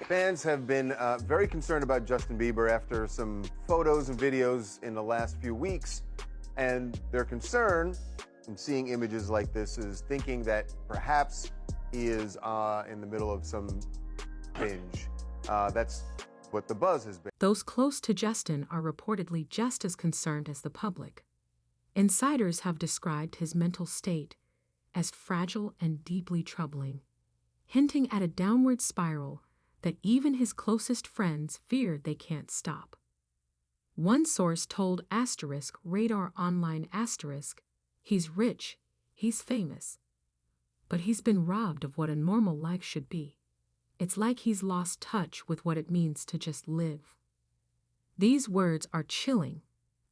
Fans have been very concerned about Justin Bieber after some photos and videos in the last few weeks. And their concern in seeing images like this is thinking that perhaps he is in the middle of some binge. That's what the buzz has been. Those close to Justin are reportedly just as concerned as the public. Insiders have described his mental state as fragile and deeply troubling, hinting at a downward spiral that even his closest friends fear they can't stop. One source told Radar Online he's rich, he's famous, but he's been robbed of what a normal life should be. It's like he's lost touch with what it means to just live. These words are chilling,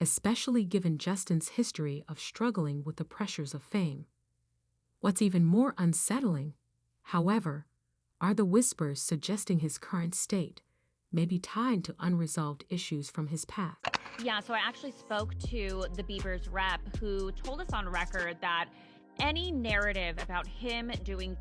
especially given Justin's history of struggling with the pressures of fame. What's even more unsettling, however, are the whispers suggesting his current state may be tied to unresolved issues from his past. Yeah, so I actually spoke to the Bieber's rep who told us on record that any narrative about him doing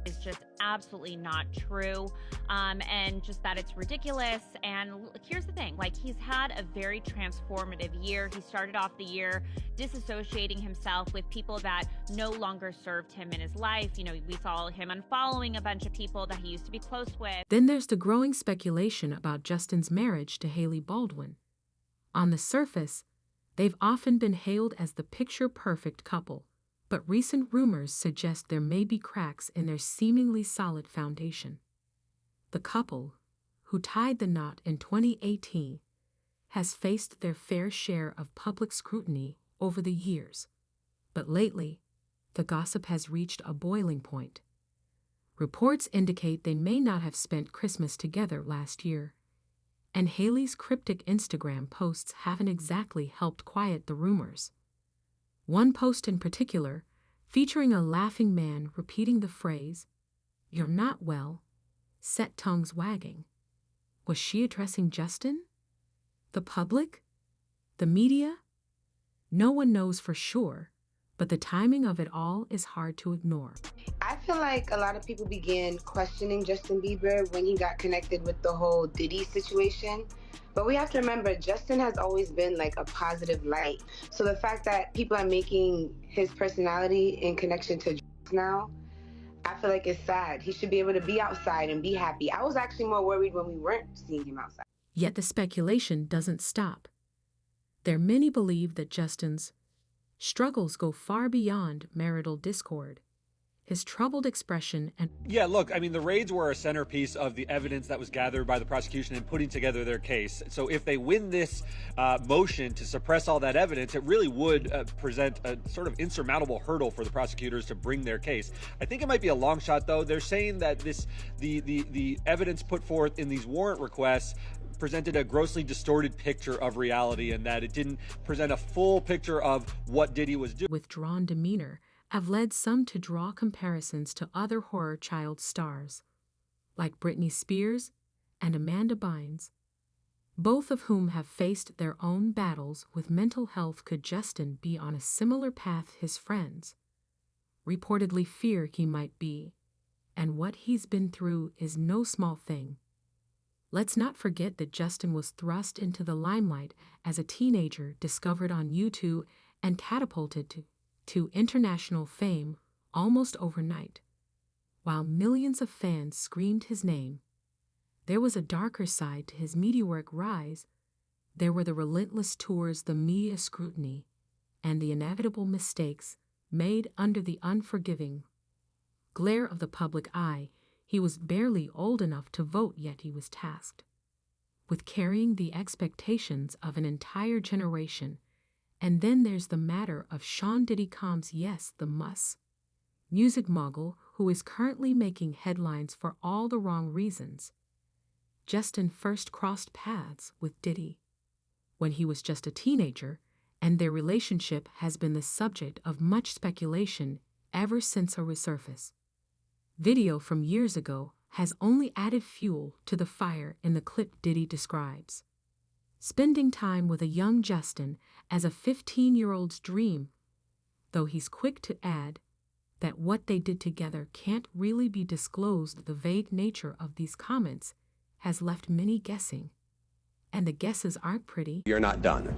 is just absolutely not true, and just that it's ridiculous. And here's the thing, like, he's had a very transformative year. He started off the year disassociating himself with people that no longer served him in his life. You know, we saw him unfollowing a bunch of people that he used to be close with. Then there's the growing speculation about Justin's marriage to Hailey Baldwin. On the surface, they've often been hailed as the picture-perfect couple, but recent rumors suggest there may be cracks in their seemingly solid foundation. The couple, who tied the knot in 2018, has faced their fair share of public scrutiny over the years, but lately, the gossip has reached a boiling point. Reports indicate they may not have spent Christmas together last year, and Hailey's cryptic Instagram posts haven't exactly helped quiet the rumors. One post in particular, featuring a laughing man repeating the phrase, "You're not well," set tongues wagging. Was she addressing Justin? The public? The media? No one knows for sure, but the timing of it all is hard to ignore. I feel like a lot of people began questioning Justin Bieber when he got connected with the whole Diddy situation. But we have to remember, Justin has always been like a positive light. So the fact that people are making his personality in connection to drugs now, I feel like it's sad. He should be able to be outside and be happy. I was actually more worried when we weren't seeing him outside. Yet the speculation doesn't stop. Many believe that Justin's struggles go far beyond marital discord. His troubled expression and... Yeah, look, I mean, the raids were a centerpiece of the evidence that was gathered by the prosecution in putting together their case. So if they win this motion to suppress all that evidence, it really would present a sort of insurmountable hurdle for the prosecutors to bring their case. I think it might be a long shot, though. They're saying that the evidence put forth in these warrant requests presented a grossly distorted picture of reality, and that it didn't present a full picture of what Diddy was doing. Withdrawn demeanor have led some to draw comparisons to other horror child stars, like Britney Spears and Amanda Bynes, both of whom have faced their own battles with mental health. Could Justin be on a similar path his friends reportedly fear he might be? And what he's been through is no small thing. Let's not forget that Justin was thrust into the limelight as a teenager, discovered on YouTube, and catapulted to international fame almost overnight. While millions of fans screamed his name, there was a darker side to his meteoric rise. There were the relentless tours, the media scrutiny, and the inevitable mistakes made under the unforgiving glare of the public eye. He was barely old enough to vote, yet he was tasked with carrying the expectations of an entire generation. And then there's the matter of Sean Diddy Combs, yes, the music mogul, who is currently making headlines for all the wrong reasons. Justin first crossed paths with Diddy when he was just a teenager, and their relationship has been the subject of much speculation ever since a resurface. Video from years ago has only added fuel to the fire in the clip Diddy describes spending time with a young Justin as a 15-year-old's dream, though he's quick to add that what they did together can't really be disclosed. The vague nature of these comments has left many guessing. And the guesses aren't pretty. You're not done.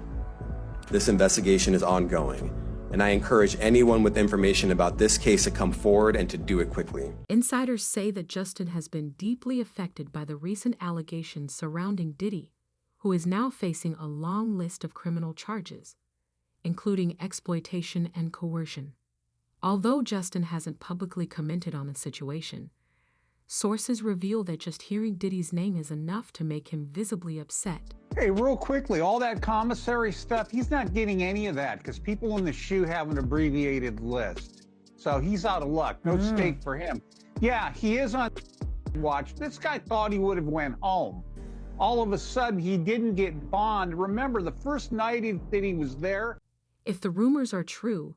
This investigation is ongoing, and I encourage anyone with information about this case to come forward and to do it quickly. Insiders say that Justin has been deeply affected by the recent allegations surrounding Diddy, who is now facing a long list of criminal charges, including exploitation and coercion. Although Justin hasn't publicly commented on the situation, sources reveal that just hearing Diddy's name is enough to make him visibly upset. Hey, real quickly, all that commissary stuff, he's not getting any of that because people in the shoe have an abbreviated list. So he's out of luck. No stake for him. Yeah, he is on watch. This guy thought he would have went home. All of a sudden, he didn't get bond. Remember, the first night that he was there. If the rumors are true,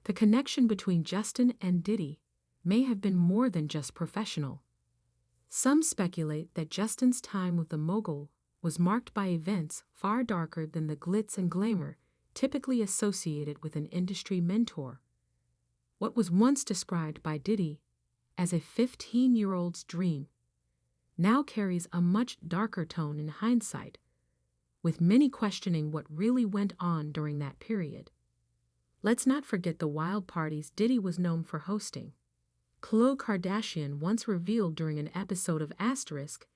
the connection between Justin and Diddy may have been more than just professional. Some speculate that Justin's time with the mogul was marked by events far darker than the glitz and glamour typically associated with an industry mentor. What was once described by Diddy as a 15-year-old's dream now carries a much darker tone in hindsight, with many questioning what really went on during that period. Let's not forget the wild parties Diddy was known for hosting. Khloe Kardashian once revealed during an episode of Asterisk,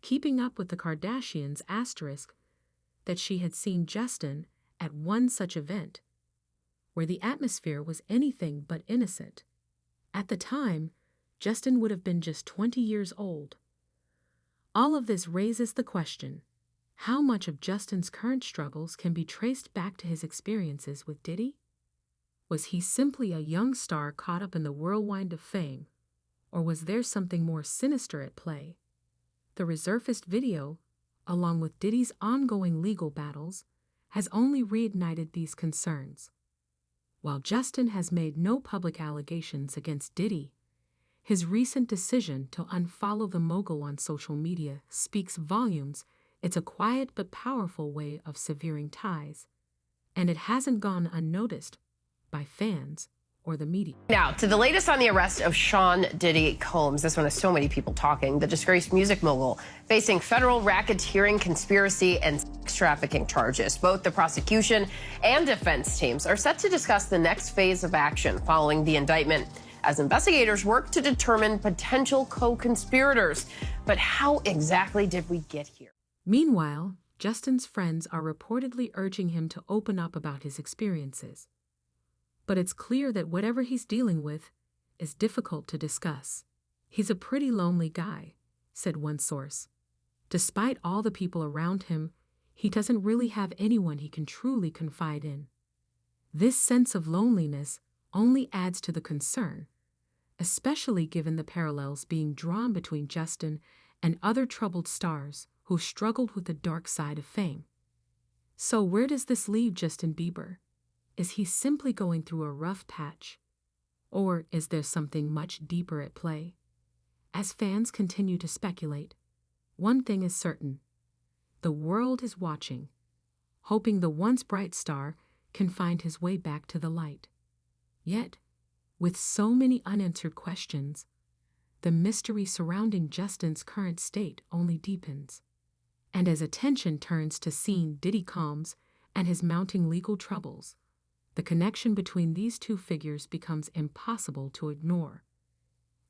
Keeping Up with the Kardashians Asterisk, that she had seen Justin at one such event, where the atmosphere was anything but innocent. At the time, Justin would have been just 20 years old. All of this raises the question, how much of Justin's current struggles can be traced back to his experiences with Diddy? Was he simply a young star caught up in the whirlwind of fame, or was there something more sinister at play? The resurfaced video, along with Diddy's ongoing legal battles, has only reignited these concerns. While Justin has made no public allegations against Diddy, his recent decision to unfollow the mogul on social media speaks volumes. It's a quiet but powerful way of severing ties, and it hasn't gone unnoticed by fans or the media. Now, to the latest on the arrest of Sean Diddy Combs. This one has so many people talking. The disgraced music mogul facing federal racketeering, conspiracy, and sex trafficking charges. Both the prosecution and defense teams are set to discuss the next phase of action following the indictment, as investigators work to determine potential co-conspirators. But how exactly did we get here? Meanwhile, Justin's friends are reportedly urging him to open up about his experiences. But it's clear that whatever he's dealing with is difficult to discuss. He's a pretty lonely guy, said one source. Despite all the people around him, he doesn't really have anyone he can truly confide in. This sense of loneliness only adds to the concern, especially given the parallels being drawn between Justin and other troubled stars who struggled with the dark side of fame. So where does this leave Justin Bieber? Is he simply going through a rough patch? Or is there something much deeper at play? As fans continue to speculate, one thing is certain. The world is watching, hoping the once bright star can find his way back to the light. Yet, with so many unanswered questions, the mystery surrounding Justin's current state only deepens. And as attention turns to seeing Diddy Combs and his mounting legal troubles, the connection between these two figures becomes impossible to ignore.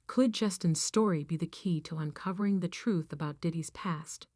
Could Justin's story be the key to uncovering the truth about Diddy's past?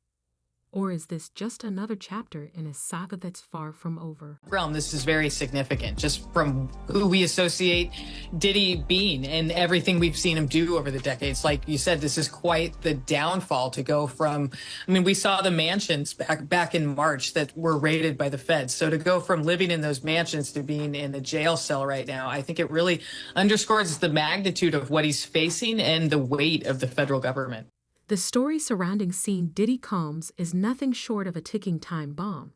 Or is this just another chapter in a saga that's far from over? This is very significant, just from who we associate Diddy being and everything we've seen him do over the decades. Like you said, this is quite the downfall to go from, we saw the mansions back in March that were raided by the feds. So to go from living in those mansions to being in a jail cell right now, I think it really underscores the magnitude of what he's facing and the weight of the federal government. The story surrounding seeing Diddy Combs is nothing short of a ticking time bomb,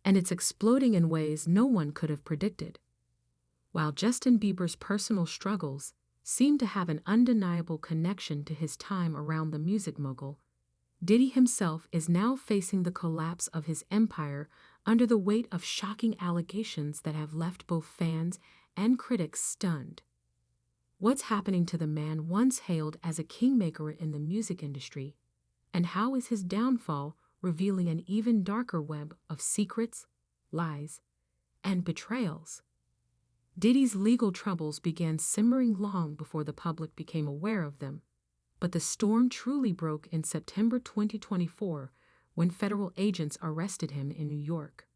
and it's exploding in ways no one could have predicted. While Justin Bieber's personal struggles seem to have an undeniable connection to his time around the music mogul, Diddy himself is now facing the collapse of his empire under the weight of shocking allegations that have left both fans and critics stunned. What's happening to the man once hailed as a kingmaker in the music industry, And how is his downfall revealing an even darker web of secrets, lies, and betrayals? Diddy's legal troubles began simmering long before the public became aware of them, but the storm truly broke in September 2024 when federal agents arrested him in New York.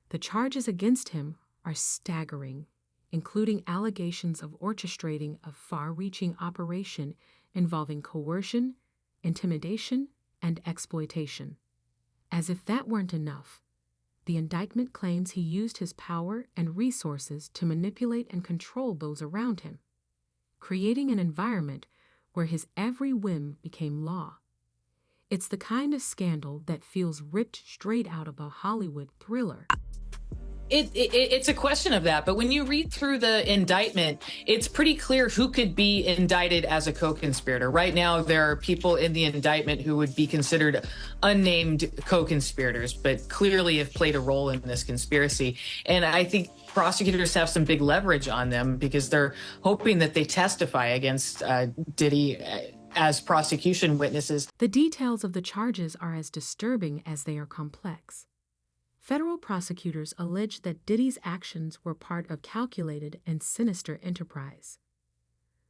The charges against him are staggering, including allegations of orchestrating a far-reaching operation involving coercion, intimidation, and exploitation. As if that weren't enough, the indictment claims he used his power and resources to manipulate and control those around him, creating an environment where his every whim became law. It's the kind of scandal that feels ripped straight out of a Hollywood thriller. It's a question of that, but when you read through the indictment, it's pretty clear who could be indicted as a co-conspirator. Right now, there are people in the indictment who would be considered unnamed co-conspirators, but clearly have played a role in this conspiracy. And I think prosecutors have some big leverage on them because they're hoping that they testify against Diddy as prosecution witnesses. The details of the charges are as disturbing as they are complex. Federal prosecutors allege that Diddy's actions were part of calculated and sinister enterprise.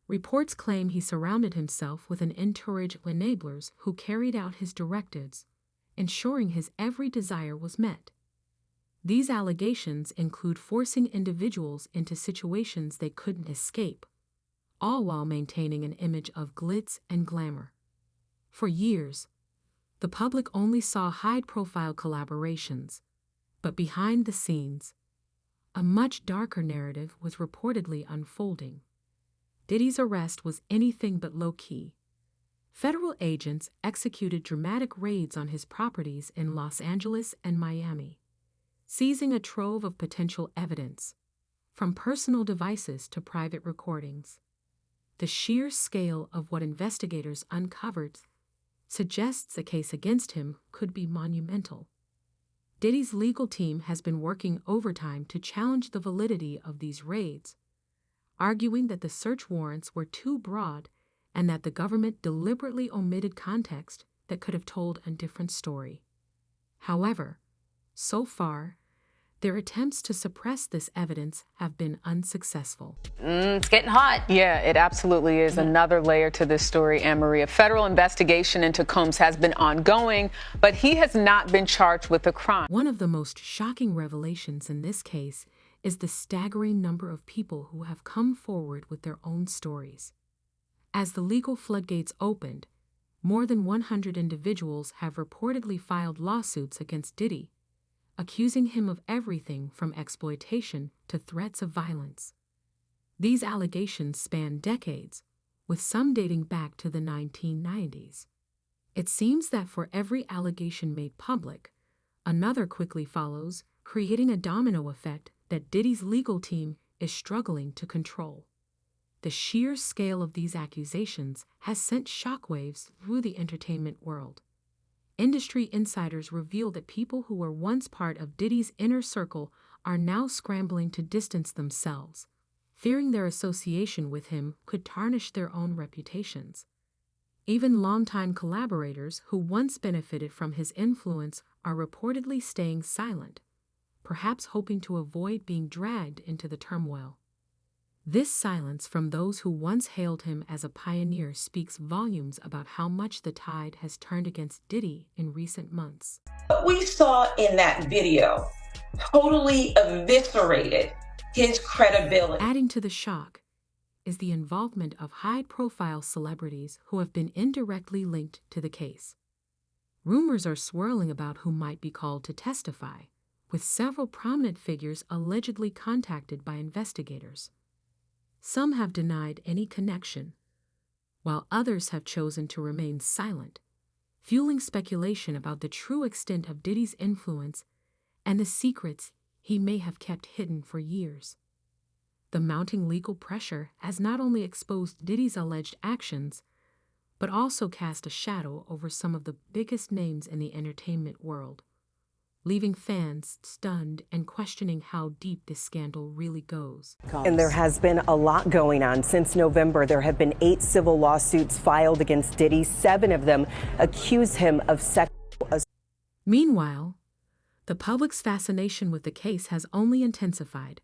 Reports claim he surrounded himself with an entourage of enablers who carried out his directives, ensuring his every desire was met. These allegations include forcing individuals into situations they couldn't escape, all while maintaining an image of glitz and glamour. For years, the public only saw high-profile collaborations, but behind the scenes, a much darker narrative was reportedly unfolding. Diddy's arrest was anything but low-key. Federal agents executed dramatic raids on his properties in Los Angeles and Miami, seizing a trove of potential evidence, from personal devices to private recordings. The sheer scale of what investigators uncovered suggests a case against him could be monumental. Diddy's legal team has been working overtime to challenge the validity of these raids, arguing that the search warrants were too broad and that the government deliberately omitted context that could have told a different story. However, so far, their attempts to suppress this evidence have been unsuccessful. It's getting hot. Yeah, it absolutely is. Another layer to this story, Anne-Marie. A federal investigation into Combs has been ongoing, but he has not been charged with a crime. One of the most shocking revelations in this case is the staggering number of people who have come forward with their own stories. As the legal floodgates opened, more than 100 individuals have reportedly filed lawsuits against Diddy, accusing him of everything from exploitation to threats of violence. These allegations span decades, with some dating back to the 1990s. It seems that for every allegation made public, another quickly follows, creating a domino effect that Diddy's legal team is struggling to control. The sheer scale of these accusations has sent shockwaves through the entertainment world. Industry insiders reveal that people who were once part of Diddy's inner circle are now scrambling to distance themselves, fearing their association with him could tarnish their own reputations. Even longtime collaborators who once benefited from his influence are reportedly staying silent, perhaps hoping to avoid being dragged into the turmoil. This silence from those who once hailed him as a pioneer speaks volumes about how much the tide has turned against Diddy in recent months. What we saw in that video totally eviscerated his credibility. Adding to the shock is the involvement of high-profile celebrities who have been indirectly linked to the case. Rumors are swirling about who might be called to testify, with several prominent figures allegedly contacted by investigators. Some have denied any connection, while others have chosen to remain silent, fueling speculation about the true extent of Diddy's influence and the secrets he may have kept hidden for years. The mounting legal pressure has not only exposed Diddy's alleged actions, but also cast a shadow over some of the biggest names in the entertainment world, leaving fans stunned and questioning how deep this scandal really goes. And there has been a lot going on. Since November, there have been 8 civil lawsuits filed against Diddy. 7 of them accuse him of sexual assault. Meanwhile, the public's fascination with the case has only intensified,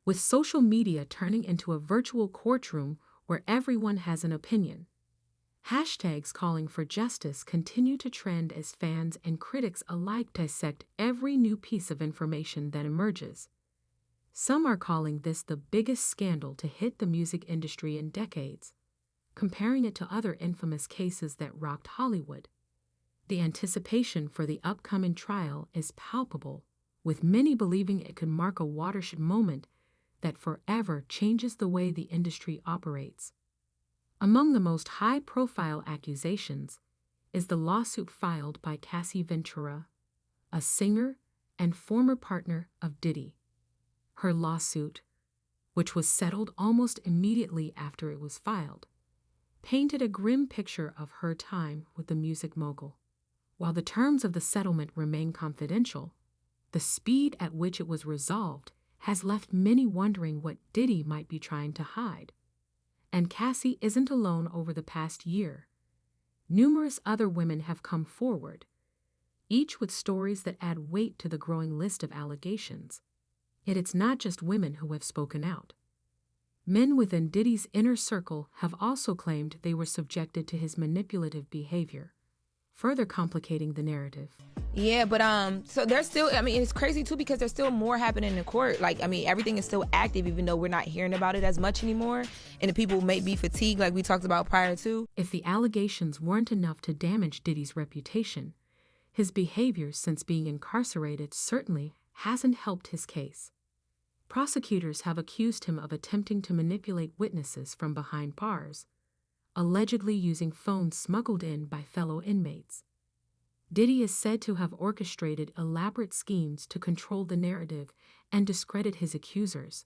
with social media turning into a virtual courtroom where everyone has an opinion. Hashtags calling for justice continue to trend as fans and critics alike dissect every new piece of information that emerges. Some are calling this the biggest scandal to hit the music industry in decades, comparing it to other infamous cases that rocked Hollywood. The anticipation for the upcoming trial is palpable, with many believing it could mark a watershed moment that forever changes the way the industry operates. Among the most high-profile accusations is the lawsuit filed by Cassie Ventura, a singer and former partner of Diddy. Her lawsuit, which was settled almost immediately after it was filed, painted a grim picture of her time with the music mogul. While the terms of the settlement remain confidential, the speed at which it was resolved has left many wondering what Diddy might be trying to hide. And Cassie isn't alone over the past year. Numerous other women have come forward, each with stories that add weight to the growing list of allegations. Yet it's not just women who have spoken out. Men within Diddy's inner circle have also claimed they were subjected to his manipulative behavior, further complicating the narrative. Yeah, but so there's still, it's crazy too because there's still more happening in court. Everything is still active even though we're not hearing about it as much anymore. And the people may be fatigued like we talked about prior to. If the allegations weren't enough to damage Diddy's reputation, his behavior since being incarcerated certainly hasn't helped his case. Prosecutors have accused him of attempting to manipulate witnesses from behind bars, allegedly using phones smuggled in by fellow inmates. Diddy is said to have orchestrated elaborate schemes to control the narrative and discredit his accusers,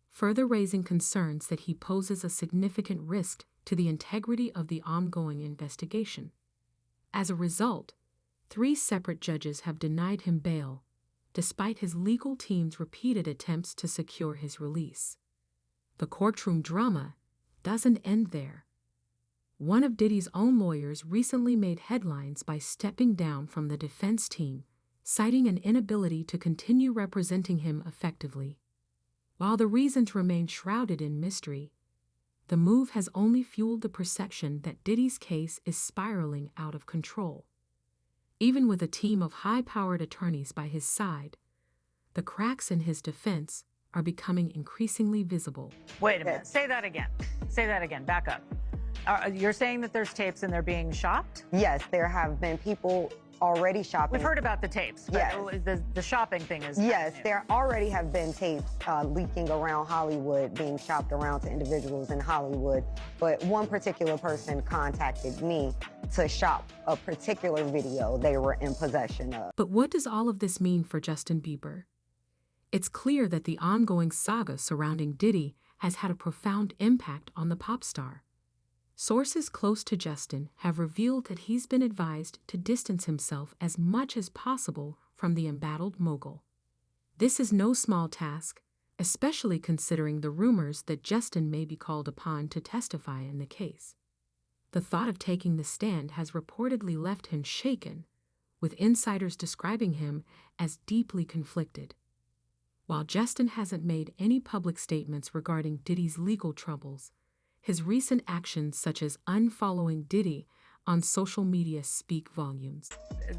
further raising concerns that he poses a significant risk to the integrity of the ongoing investigation. As a result, 3 separate judges have denied him bail, despite his legal team's repeated attempts to secure his release. The courtroom drama doesn't end there. One of Diddy's own lawyers recently made headlines by stepping down from the defense team, citing an inability to continue representing him effectively. While the reasons remain shrouded in mystery, the move has only fueled the perception that Diddy's case is spiraling out of control. Even with a team of high-powered attorneys by his side, the cracks in his defense are becoming increasingly visible. Wait a minute. Say that again. Say that again. Back up. You're saying that there's tapes and they're being shopped? Yes, there have been people already shopping. We've heard about the tapes, but yes. The shopping thing is... Yes, there already have been tapes leaking around Hollywood, being shopped around to individuals in Hollywood. But one particular person contacted me to shop a particular video they were in possession of. But what does all of this mean for Justin Bieber? It's clear that the ongoing saga surrounding Diddy has had a profound impact on the pop star. Sources close to Justin have revealed that he's been advised to distance himself as much as possible from the embattled mogul. This is no small task, especially considering the rumors that Justin may be called upon to testify in the case. The thought of taking the stand has reportedly left him shaken, with insiders describing him as deeply conflicted. While Justin hasn't made any public statements regarding Diddy's legal troubles, his recent actions such as unfollowing Diddy on social media speak volumes.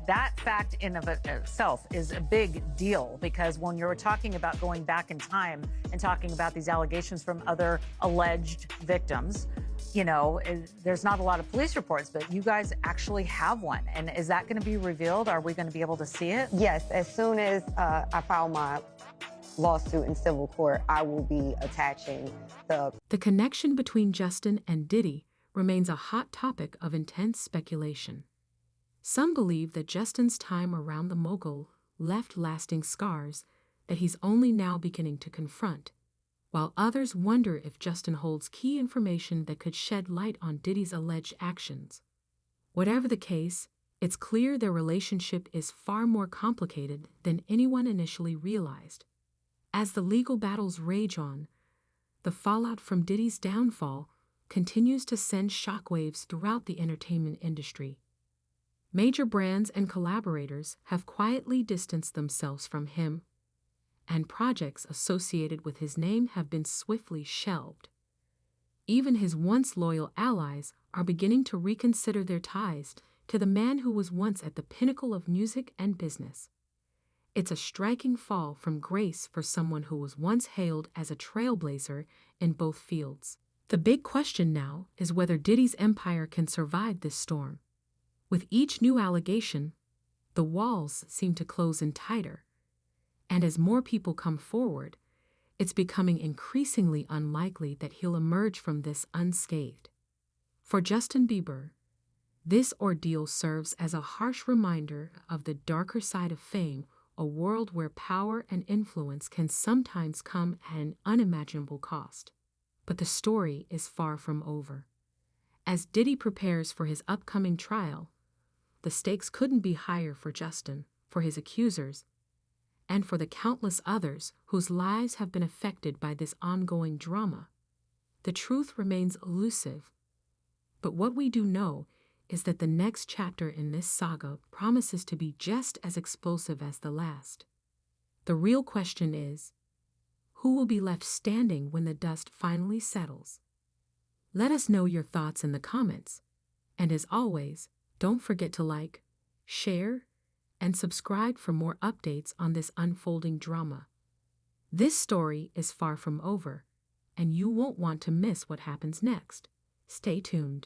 That fact in of itself is a big deal because when you're talking about going back in time and talking about these allegations from other alleged victims, there's not a lot of police reports, but you guys actually have one. And is that going to be revealed? Are we going to be able to see it? Yes, as soon as I file my lawsuit in civil court, I will be attaching The connection between Justin and Diddy remains a hot topic of intense speculation. Some believe that Justin's time around the mogul left lasting scars that he's only now beginning to confront, while others wonder if Justin holds key information that could shed light on Diddy's alleged actions. Whatever the case, it's clear their relationship is far more complicated than anyone initially realized. As the legal battles rage on, the fallout from Diddy's downfall continues to send shockwaves throughout the entertainment industry. Major brands and collaborators have quietly distanced themselves from him, and projects associated with his name have been swiftly shelved. Even his once loyal allies are beginning to reconsider their ties to the man who was once at the pinnacle of music and business. It's a striking fall from grace for someone who was once hailed as a trailblazer in both fields. The big question now is whether Diddy's empire can survive this storm. With each new allegation, the walls seem to close in tighter, and as more people come forward, it's becoming increasingly unlikely that he'll emerge from this unscathed. For Justin Bieber, this ordeal serves as a harsh reminder of the darker side of fame, a world where power and influence can sometimes come at an unimaginable cost. But the story is far from over. As Diddy prepares for his upcoming trial, the stakes couldn't be higher for Justin, for his accusers, and for the countless others whose lives have been affected by this ongoing drama. The truth remains elusive, but what we do know is that the next chapter in this saga promises to be just as explosive as the last. The real question is, who will be left standing when the dust finally settles? Let us know your thoughts in the comments, and as always, don't forget to like, share, and subscribe for more updates on this unfolding drama. This story is far from over, and you won't want to miss what happens next. Stay tuned.